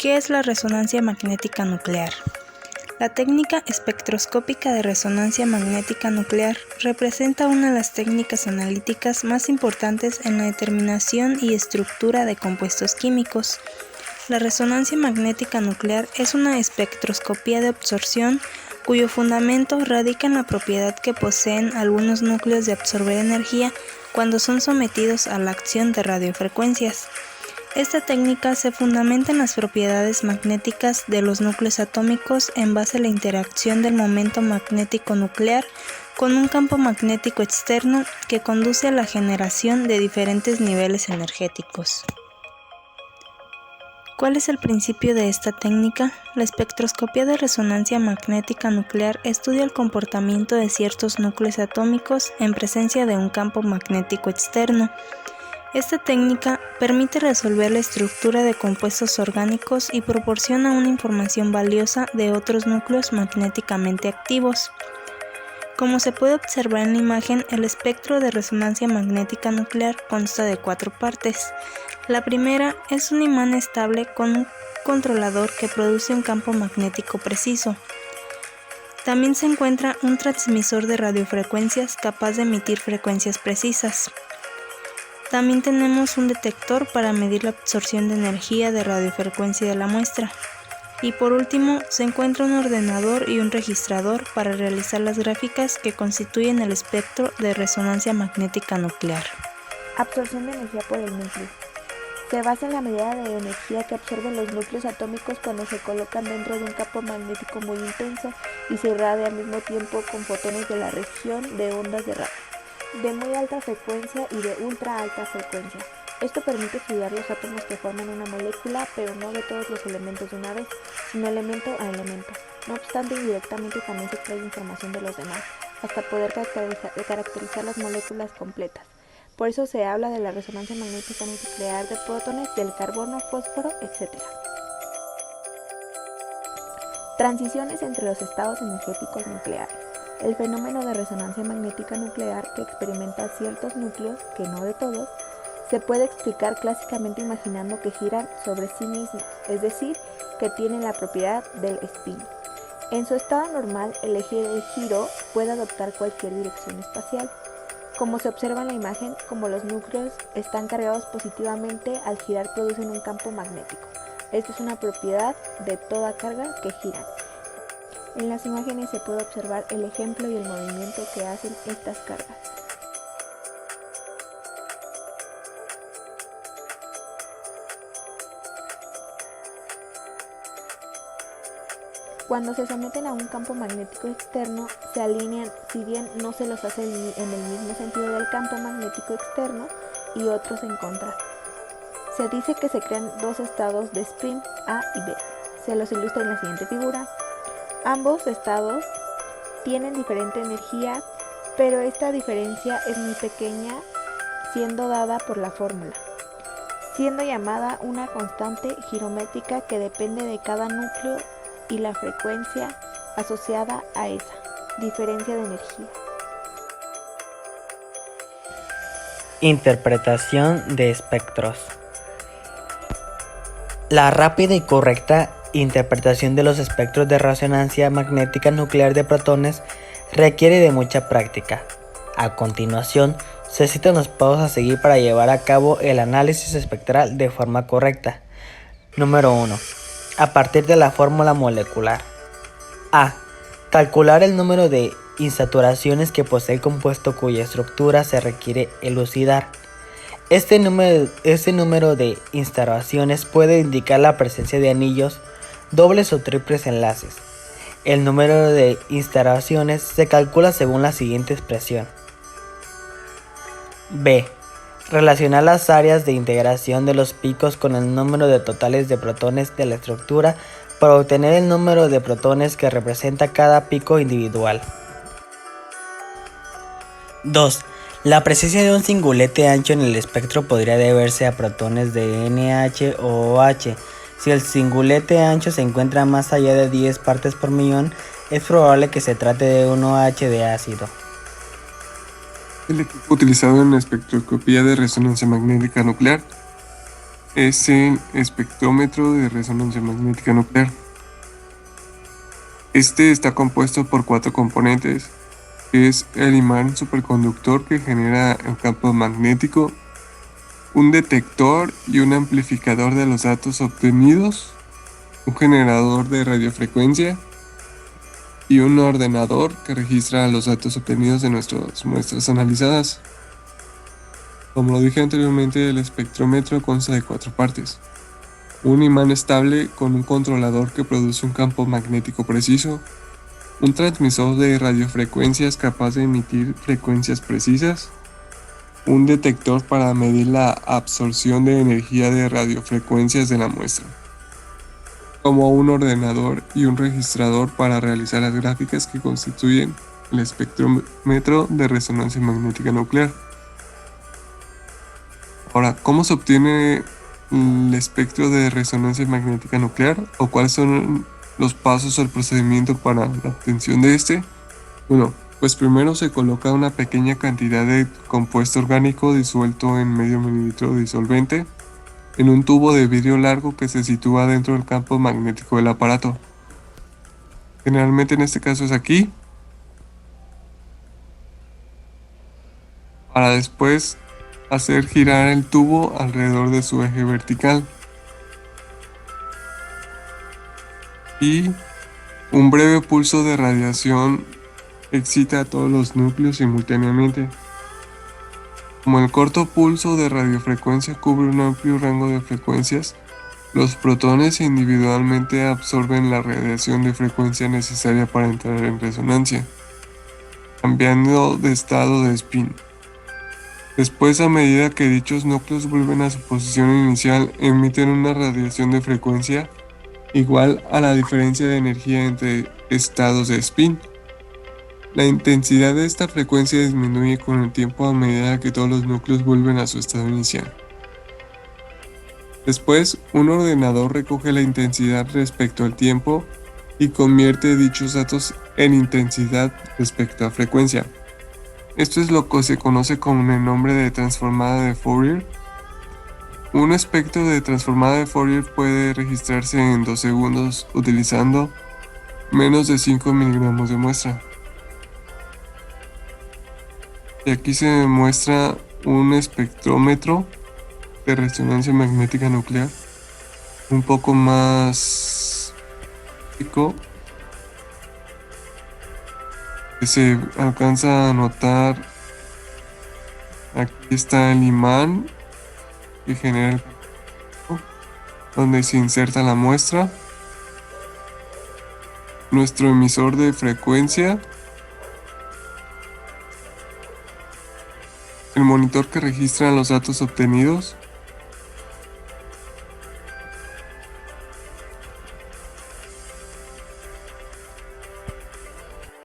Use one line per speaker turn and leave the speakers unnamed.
¿Qué es la resonancia magnética nuclear? La técnica espectroscópica de resonancia magnética nuclear representa una de las técnicas analíticas más importantes en la determinación y estructura de compuestos químicos. La resonancia magnética nuclear es una espectroscopía de absorción cuyo fundamento radica en la propiedad que poseen algunos núcleos de absorber energía cuando son sometidos a la acción de radiofrecuencias. Esta técnica se fundamenta en las propiedades magnéticas de los núcleos atómicos en base a la interacción del momento magnético nuclear con un campo magnético externo que conduce a la generación de diferentes niveles energéticos. ¿Cuál es el principio de esta técnica? La espectroscopía de resonancia magnética nuclear estudia el comportamiento de ciertos núcleos atómicos en presencia de un campo magnético externo. Esta técnica permite resolver la estructura de compuestos orgánicos y proporciona una información valiosa de otros núcleos magnéticamente activos. Como se puede observar en la imagen, el espectro de resonancia magnética nuclear consta de 4 partes. La primera es un imán estable con un controlador que produce un campo magnético preciso. También se encuentra un transmisor de radiofrecuencias capaz de emitir frecuencias precisas. También tenemos un detector para medir la absorción de energía de radiofrecuencia de la muestra. Y por último, se encuentra un ordenador y un registrador para realizar las gráficas que constituyen el espectro de resonancia magnética nuclear.
Absorción de energía por el núcleo. Se basa en la medida de energía que absorben los núcleos atómicos cuando se colocan dentro de un campo magnético muy intenso y se irradia al mismo tiempo con fotones de la región de ondas de radio, de muy alta frecuencia y de ultra alta frecuencia. Esto permite estudiar los átomos que forman una molécula, pero no de todos los elementos de una vez, sino elemento a elemento. No obstante, indirectamente también se extrae información de los demás, hasta poder caracterizar las moléculas completas. Por eso se habla de la resonancia magnética nuclear de prótones, del carbono, fósforo, etc. Transiciones entre los estados energéticos nucleares. El fenómeno de resonancia magnética nuclear que experimenta ciertos núcleos, que no de todos, se puede explicar clásicamente imaginando que giran sobre sí mismos, es decir, que tienen la propiedad del spin. En su estado normal, el eje de giro puede adoptar cualquier dirección espacial. Como se observa en la imagen, como los núcleos están cargados positivamente, al girar producen un campo magnético. Esta es una propiedad de toda carga que giran. En las imágenes se puede observar el ejemplo y el movimiento que hacen estas cargas. Cuando se someten a un campo magnético externo, se alinean, si bien no se los hace en el mismo sentido del campo magnético externo y otros en contra. Se dice que se crean dos estados de spin, A y B. Se los ilustra en la siguiente figura. Ambos estados tienen diferente energía, pero esta diferencia es muy pequeña, siendo dada por la fórmula, siendo llamada una constante girométrica que depende de cada núcleo y la frecuencia asociada a esa diferencia de energía.
Interpretación de espectros. La rápida y correcta interpretación de los espectros de resonancia magnética nuclear de protones requiere de mucha práctica. A continuación, se citan los pasos a seguir para llevar a cabo el análisis espectral de forma correcta. Número 1. A partir de la fórmula molecular. A. Calcular el número de insaturaciones que posee el compuesto cuya estructura se requiere elucidar. Este número de instalaciones puede indicar la presencia de anillos, dobles o triples enlaces. El número de instalaciones se calcula según la siguiente expresión. B. Relacionar las áreas de integración de los picos con el número de totales de protones de la estructura para obtener el número de protones que representa cada pico individual. 2. La presencia de un singulete ancho en el espectro podría deberse a protones de NH o OH. Si el singulete ancho se encuentra más allá de 10 partes por millón, es probable que se trate de un OH de ácido.
El equipo utilizado en la espectroscopía de resonancia magnética nuclear es el espectrómetro de resonancia magnética nuclear. Este está compuesto por 4 componentes, que es el imán superconductor que genera el campo magnético, un detector y un amplificador de los datos obtenidos, un generador de radiofrecuencia y un ordenador que registra los datos obtenidos de nuestras muestras analizadas. Como lo dije anteriormente, el espectrómetro consta de 4 partes. Un imán estable con un controlador que produce un campo magnético preciso, un transmisor de radiofrecuencias capaz de emitir frecuencias precisas, un detector para medir la absorción de energía de radiofrecuencias de la muestra, como un ordenador y un registrador para realizar las gráficas que constituyen el espectrómetro de resonancia magnética nuclear. Ahora, ¿cómo se obtiene el espectro de resonancia magnética nuclear? ¿O cuáles son los pasos o el procedimiento para la obtención de este? Bueno, pues primero se coloca una pequeña cantidad de compuesto orgánico disuelto en medio mililitro de disolvente en un tubo de vidrio largo que se sitúa dentro del campo magnético del aparato. Generalmente en este caso es aquí. Para después hacer girar el tubo alrededor de su eje vertical. Y un breve pulso de radiación excita a todos los núcleos simultáneamente. Como el corto pulso de radiofrecuencia cubre un amplio rango de frecuencias, los protones individualmente absorben la radiación de frecuencia necesaria para entrar en resonancia, cambiando de estado de spin. Después, a medida que dichos núcleos vuelven a su posición inicial, emiten una radiación de frecuencia igual a la diferencia de energía entre estados de spin. La intensidad de esta frecuencia disminuye con el tiempo a medida que todos los núcleos vuelven a su estado inicial. Después, un ordenador recoge la intensidad respecto al tiempo y convierte dichos datos en intensidad respecto a frecuencia. Esto es lo que se conoce con el nombre de transformada de Fourier. Un espectro de transformada de Fourier puede registrarse en 2 segundos utilizando menos de 5 miligramos de muestra. Y aquí se muestra un espectrómetro de resonancia magnética nuclear un poco más chico, que se alcanza a notar. Aquí está el imán que genera el campo, donde se inserta la muestra, nuestro emisor de frecuencia, el monitor que registra los datos obtenidos,